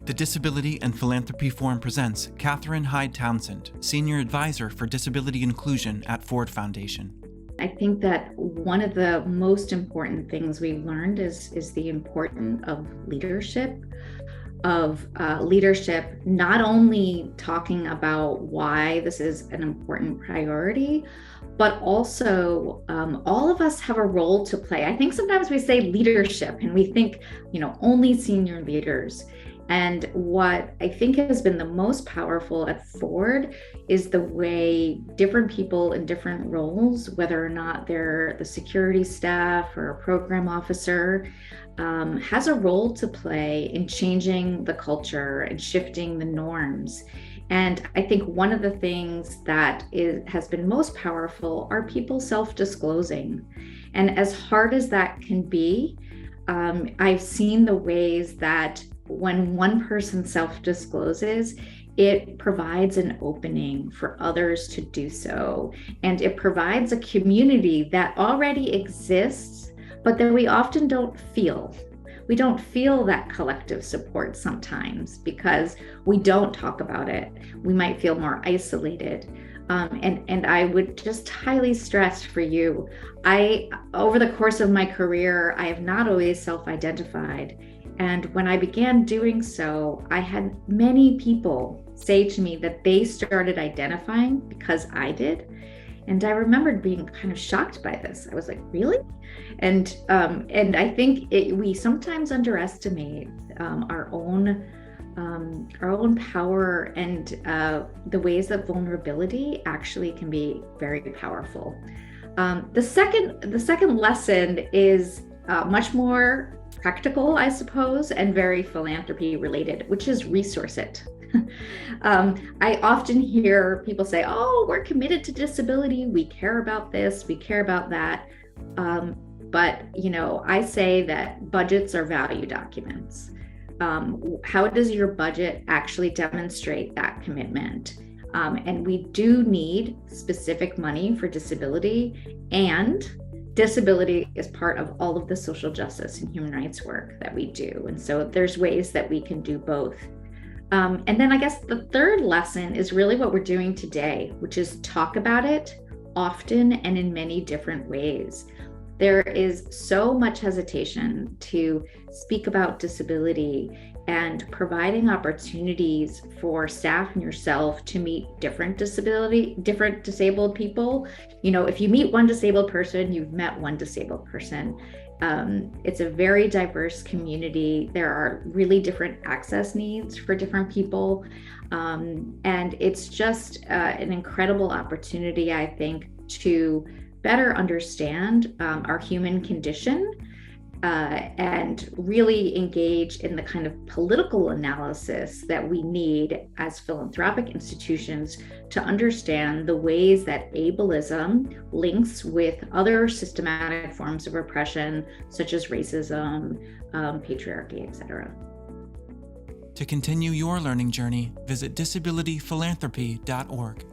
The Disability and Philanthropy Forum presents Catherine Hyde Townsend, Senior Advisor for Disability Inclusion at Ford Foundation. I think that one of the most important things we've learned is the importance of leadership, not only talking about why this is an important priority, but also all of us have a role to play. I think sometimes we say leadership and we think, only senior leaders. And what I think has been the most powerful at Ford is the way different people in different roles, whether or not they're the security staff or a program officer, has a role to play in changing the culture and shifting the norms. And I think one of the things that has been most powerful are people self-disclosing. And as hard as that can be, I've seen the ways that when one person self-discloses, it provides an opening for others to do so. And it provides a community that already exists, but that we often don't feel. We don't feel that collective support sometimes because we don't talk about it. We might feel more isolated. And I would just highly stress for you, over the course of my career, I have not always self-identified. And when I began doing so, I had many people say to me that they started identifying because I did. And I remembered being kind of shocked by this. I was like, really? And I think we sometimes underestimate our own power and the ways that vulnerability actually can be very powerful. The second lesson is much more practical, I suppose, and very philanthropy related, which is resource it. I often hear people say, oh, we're committed to disability. We care about this, we care about that. But I say that budgets are value documents. How does your budget actually demonstrate that commitment? And we do need specific money for disability, and disability is part of all of the social justice and human rights work that we do. And so there's ways that we can do both. And then I guess the third lesson is really what we're doing today, which is talk about it often and in many different ways. There is so much hesitation to speak about disability and providing opportunities for staff and yourself to meet different disabled people. If you meet one disabled person, you've met one disabled person. It's a very diverse community. There are really different access needs for different people. And it's just an incredible opportunity, I think, to better understand our human condition and really engage in the kind of political analysis that we need as philanthropic institutions to understand the ways that ableism links with other systematic forms of oppression, such as racism, patriarchy, etc. To continue your learning journey, visit disabilityphilanthropy.org.